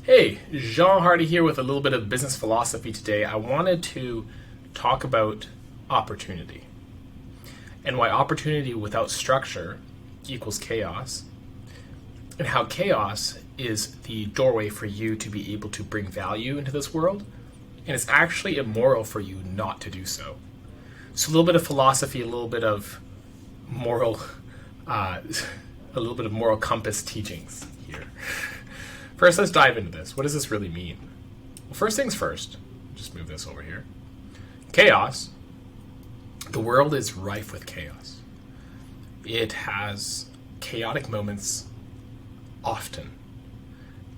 Hey, Jean Hardy here with a little bit of business philosophy today. I wanted to talk about opportunity and why opportunity without structure equals chaos, and how chaos is the doorway for you to be able to bring value into this world, and it's actually immoral for you not to do so. So a little bit of philosophy, a little bit of moral, a little bit of moral compass teachings here. First, let's dive into this. What does this really mean? Well, first things first, just move this over here. Chaos. The world is rife with chaos. It has chaotic moments often.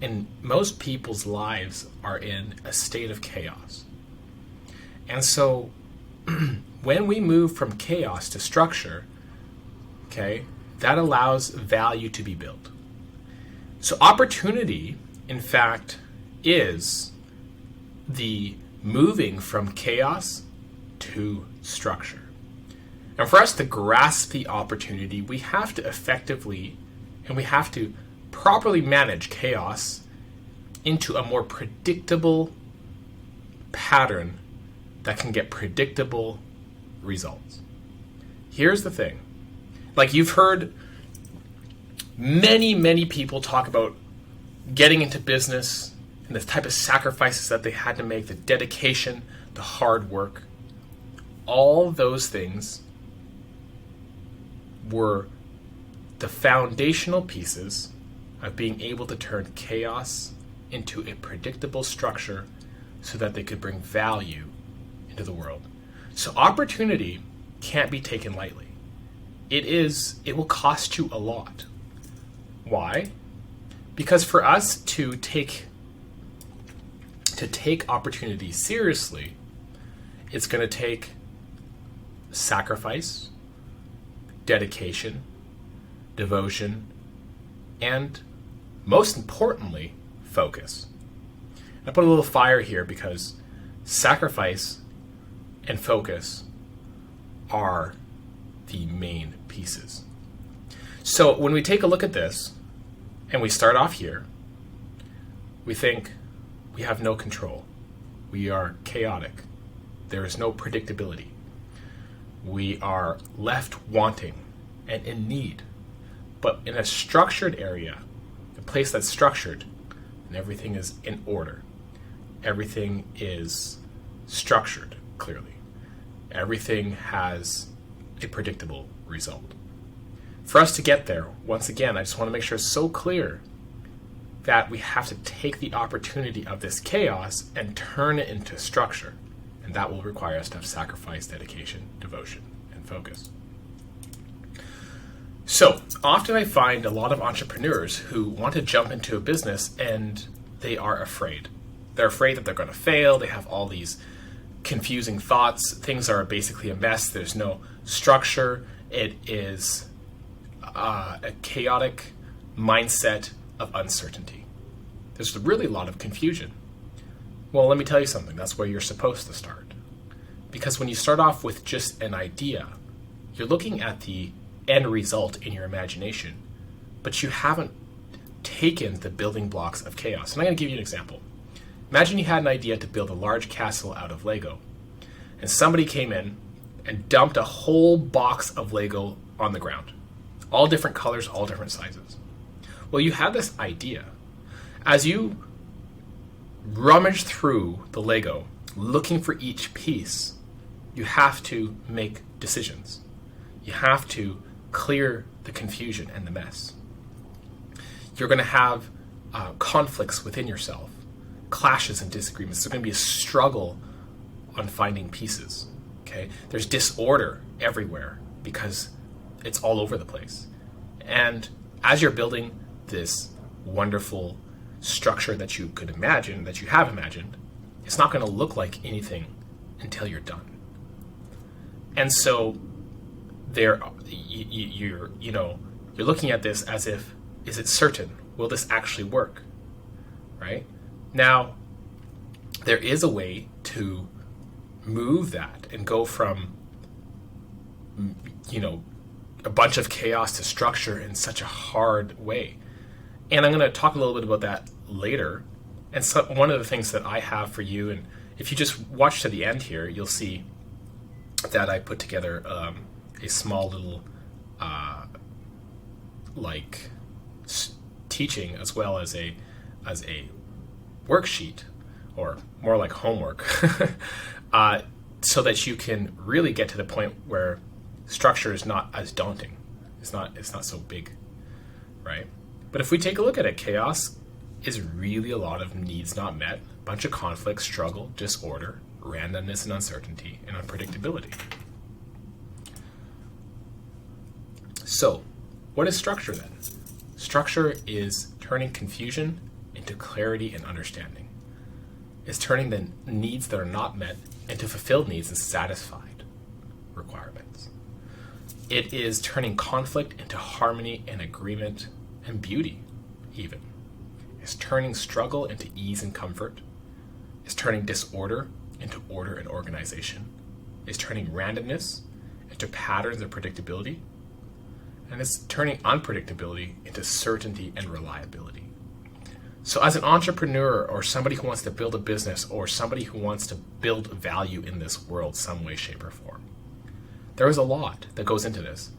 And most people's lives are in a state of chaos. And so when we move from chaos to structure, okay, that allows value to be built. So opportunity, in fact, is the moving from chaos to structure. And for us to grasp the opportunity, we have to effectively and we have to properly manage chaos into a more predictable pattern that can get predictable results. Here's the thing. Like, you've heard many people talk about getting into business and the type of sacrifices that they had to make, the dedication, the hard work. All those things were the foundational pieces of being able to turn chaos into a predictable structure so that they could bring value into the world. So opportunity can't be taken lightly. It will cost you a lot. Why? Because for us to take opportunity seriously, it's going to take sacrifice, dedication, devotion, and most importantly, focus. I put a little fire here because sacrifice and focus are the main pieces. So when we take a look at this, and we start off here, we think we have no control. We are chaotic. There is no predictability. We are left wanting and in need. But in a structured area, a place that's structured, and everything is in order. Everything is structured clearly. Everything has a predictable result. For us to get there, once again, I just want to make sure it's so clear that we have to take the opportunity of this chaos and turn it into structure. And that will require us to have sacrifice, dedication, devotion, and focus. So often I find a lot of entrepreneurs who want to jump into a business and they are afraid. They're afraid that they're going to fail. They have all these confusing thoughts. Things are basically a mess. There's no structure. It is a chaotic mindset of uncertainty. There's really a lot of confusion. Well, let me tell you something. That's where you're supposed to start. Because when you start off with just an idea, you're looking at the end result in your imagination, but you haven't taken the building blocks of chaos. And I'm going to give you an example. Imagine you had an idea to build a large castle out of Lego, and somebody came in and dumped a whole box of Lego on the ground. All different colors, all different sizes. Well, you had this idea. As you rummage through the Lego, looking for each piece, you have to make decisions. You have to clear the confusion and the mess. You're going to have conflicts within yourself, clashes and disagreements. There's going to be a struggle on finding pieces. Okay? There's disorder everywhere because it's all over the place. And as you're building this wonderful structure that you could imagine, that you have imagined, it's not going to look like anything until you're done. And so you're looking at this as if, is it certain? Will this actually work? Right? Now, there is a way to move that and go from, a bunch of chaos to structure in such a hard way. And I'm going to talk a little bit about that later. And so one of the things that I have for you, and if you just watch to the end here, you'll see that I put together a small little teaching as well as a worksheet, or more like homework, so that you can really get to the point where structure is not as daunting. It's not so big, right? But if we take a look at it, chaos is really a lot of needs not met, a bunch of conflict, struggle, disorder, randomness and uncertainty, and unpredictability. So, what is structure then? Structure is turning confusion into clarity and understanding. It's turning the needs that are not met into fulfilled needs and satisfied requirements. It is turning conflict into harmony and agreement and beauty, even. It's turning struggle into ease and comfort. It's turning disorder into order and organization. It's turning randomness into patterns of predictability. And it's turning unpredictability into certainty and reliability. So as an entrepreneur, or somebody who wants to build a business, or somebody who wants to build value in this world some way, shape, or form, there is a lot that goes into this.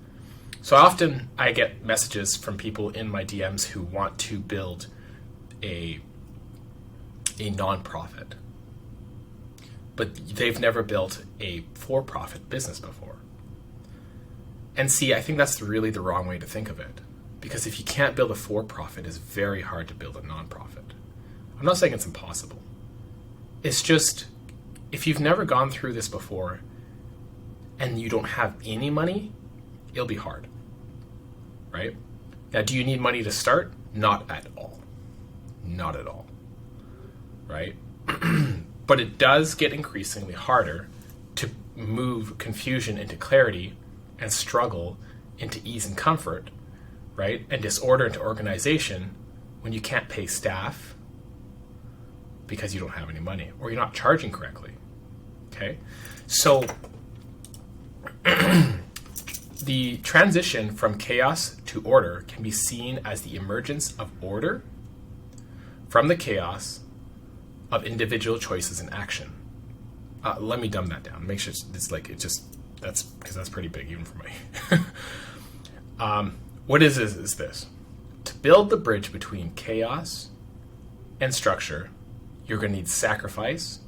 So often I get messages from people in my DMs who want to build a nonprofit, but they've never built a for-profit business before. And see, I think that's really the wrong way to think of it. Because if you can't build a for-profit, it's very hard to build a nonprofit. I'm not saying it's impossible. It's just, if you've never gone through this before and you don't have any money, it'll be hard, right? Now, do you need money to start? Not at all. Not at all, right? But it does get increasingly harder to move confusion into clarity and struggle into ease and comfort, right? And disorder into organization when you can't pay staff because you don't have any money, or you're not charging correctly, okay? So the transition from chaos to order can be seen as the emergence of order from the chaos of individual choices and action. Let me dumb that down. Make sure that's because that's pretty big even for me. What is this? To build the bridge between chaos and structure, you're going to need sacrifice,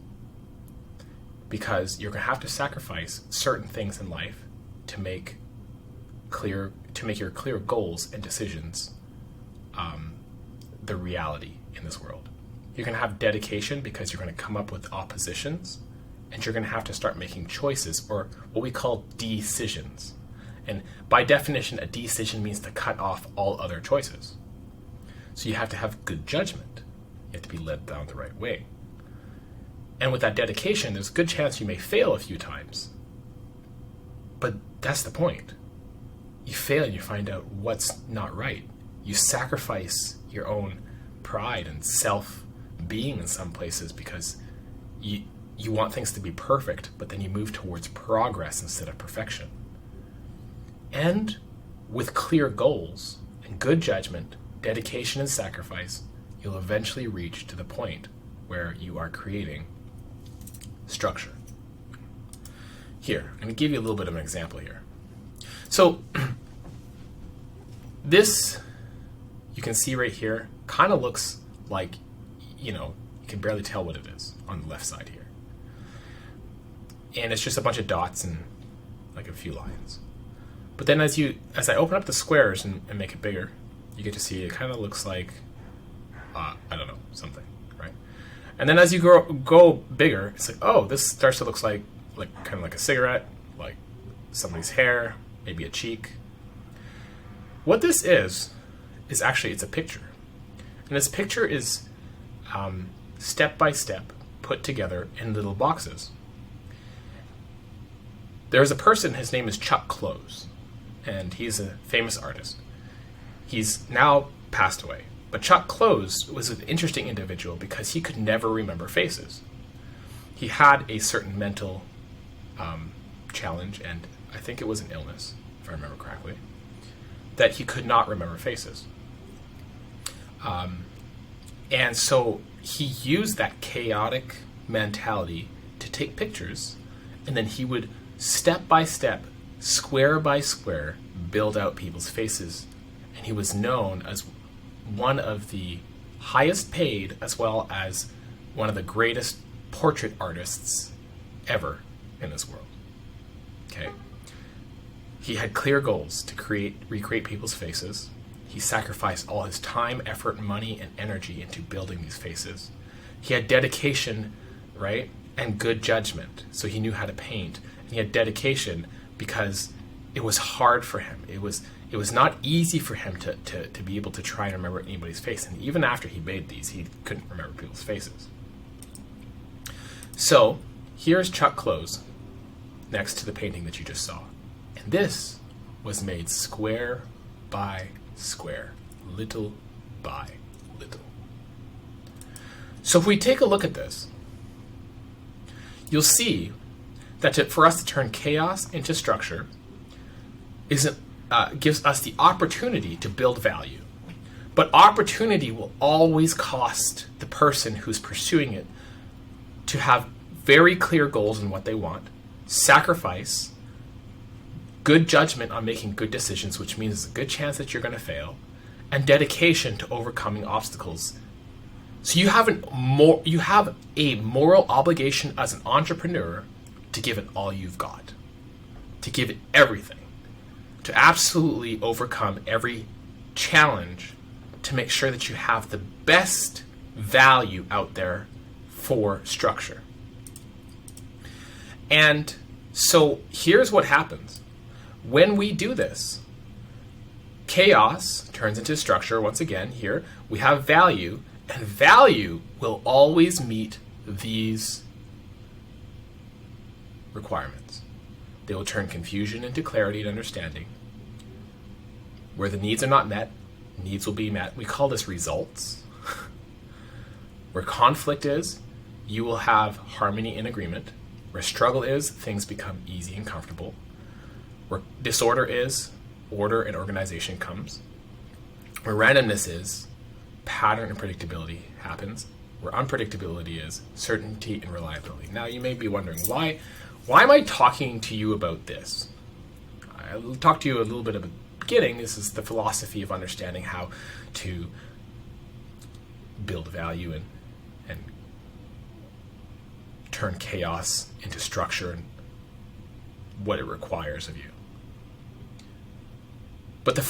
because you're going to have to sacrifice certain things in life to make your clear goals and decisions the reality in this world. You're going to have dedication because you're going to come up with oppositions, and you're going to have to start making choices, or what we call decisions. And by definition, a decision means to cut off all other choices. So you have to have good judgment. You have to be led down the right way. And with that dedication, there's a good chance you may fail a few times. But that's the point. You fail and you find out what's not right. You sacrifice your own pride and self-being in some places because you want things to be perfect, but then you move towards progress instead of perfection. And with clear goals and good judgment, dedication and sacrifice, you'll eventually reach to the point where you are creating structure. Here, I'm going to give you a little bit of an example here. So this, you can see right here, kind of looks like, you can barely tell what it is on the left side here. And it's just a bunch of dots and like a few lines. But then as I open up the squares and make it bigger, you get to see it kind of looks like, I don't know, something, right? And then as you go bigger, it's like, oh, this starts to look like kind of like a cigarette, like somebody's hair, maybe a cheek. What this is actually, it's a picture. And this picture is step by step put together in little boxes. There's a person, his name is Chuck Close, and he's a famous artist. He's now passed away. But Chuck Close was an interesting individual because he could never remember faces. He had a certain mental challenge, and I think it was an illness, if I remember correctly, that he could not remember faces. And so he used that chaotic mentality to take pictures, and then he would step by step, square by square, build out people's faces. And he was known as one of the highest paid, as well as one of the greatest portrait artists ever in this world. Okay? He had clear goals to recreate people's faces. He sacrificed all his time, effort, money, and energy into building these faces. He had dedication, right, and good judgment, so he knew how to paint. And he had dedication because it was hard for him. It was not easy for him to be able to try and remember anybody's face. And even after he made these, he couldn't remember people's faces. So here's Chuck Close next to the painting that you just saw. And this was made square by square, little by little. So if we take a look at this, you'll see that for us to turn chaos into structure gives us the opportunity to build value. But opportunity will always cost the person who's pursuing it to have very clear goals in what they want, sacrifice, good judgment on making good decisions, which means there's a good chance that you're going to fail, and dedication to overcoming obstacles. So you have a moral obligation as an entrepreneur to give it all you've got, to give it everything, to absolutely overcome every challenge, to make sure that you have the best value out there for structure. And so here's what happens. When we do this, chaos turns into structure. Once again, here we have value, and value will always meet these requirements. They will turn confusion into clarity and understanding. Where the needs are not met, needs will be met. We call this results. Where conflict is, you will have harmony and agreement. Where struggle is, things become easy and comfortable. Where disorder is, order and organization comes. Where randomness is, pattern and predictability happens. Where unpredictability is, certainty and reliability. Now you may be wondering, why am I talking to you about this? I'll talk to you a little bit at the beginning. This is the philosophy of understanding how to build value and turn chaos into structure and what it requires of you. But the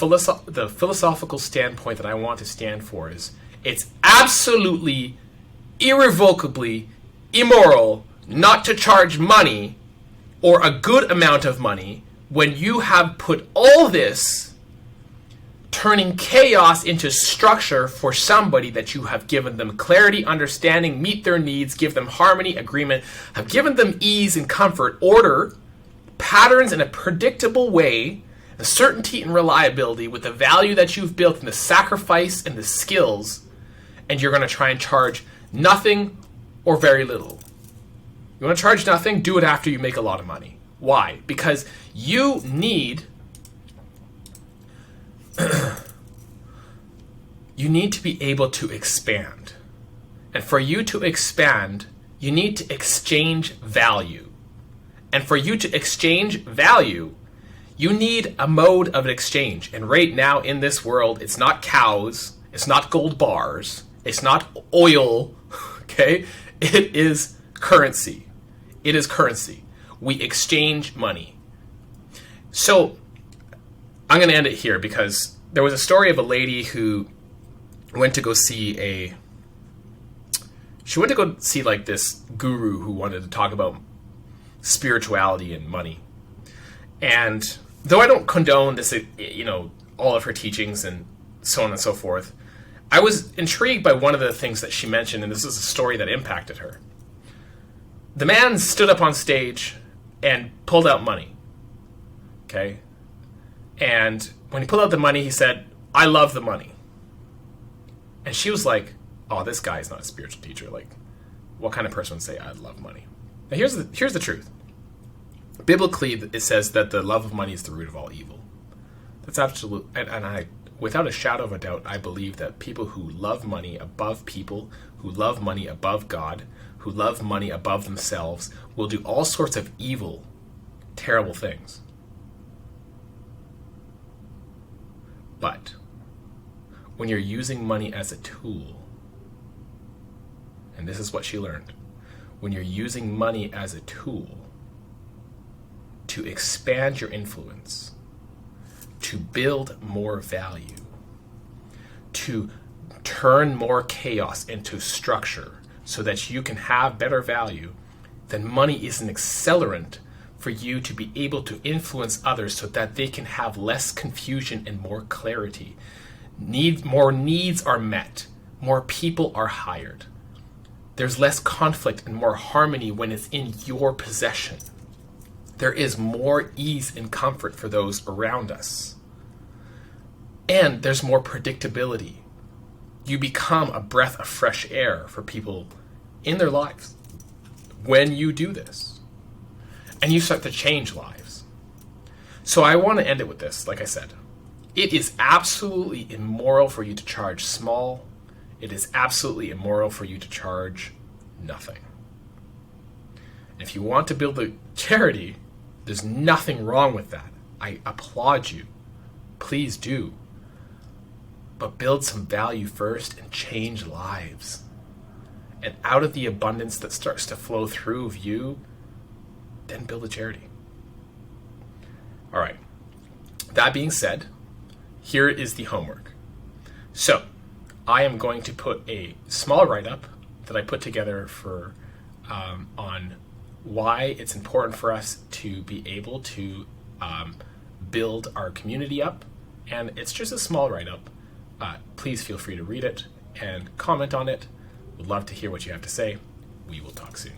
philosophical standpoint that I want to stand for is it's absolutely, irrevocably immoral not to charge money or a good amount of money when you have put all this turning chaos into structure for somebody that you have given them clarity, understanding, meet their needs, give them harmony, agreement, have given them ease and comfort, order, patterns in a predictable way, the certainty and reliability with the value that you've built and the sacrifice and the skills, and you're going to try and charge nothing or very little. You want to charge nothing? Do it after you make a lot of money. Why? Because you need you need to be able to expand. And for you to expand, you need to exchange value. And for you to exchange value, you need a mode of exchange. And right now in this world, it's not cows, it's not gold bars, it's not oil, okay? It is currency. It is currency. We exchange money. So I'm going to end it here because there was a story of a lady who went to go see like this guru who wanted to talk about spirituality and money. And though I don't condone this, all of her teachings and so on and so forth, I was intrigued by one of the things that she mentioned, and this is a story that impacted her. The man stood up on stage and pulled out money. Okay? And when he pulled out the money, he said, "I love the money." And she was like, "Oh, this guy is not a spiritual teacher. Like, what kind of person would say, I love money?" Now, here's the truth. Biblically, it says that the love of money is the root of all evil. That's absolute, and I without a shadow of a doubt, I believe that people who love money above people, who love money above God, who love money above themselves, will do all sorts of evil, terrible things. But when you're using money as a tool, and this is what she learned, when you're using money as a tool to expand your influence, to build more value, to turn more chaos into structure so that you can have better value, then money is an accelerant for you to be able to influence others so that they can have less confusion and more clarity. More needs are met, more people are hired. There's less conflict and more harmony when it's in your possession. There is more ease and comfort for those around us. And there's more predictability. You become a breath of fresh air for people in their lives when you do this. And you start to change lives. So I want to end it with this, like I said. It is absolutely immoral for you to charge small. It is absolutely immoral for you to charge nothing. And if you want to build a charity, there's nothing wrong with that. I applaud you. Please do. But build some value first and change lives. And out of the abundance that starts to flow through of you, then build a charity. All right. That being said, here is the homework. So, I am going to put a small write-up that I put together for on why it's important for us to be able to build our community up. And it's just a small write-up. Please feel free to read it and comment on it. Would love to hear what you have to say. We will talk soon.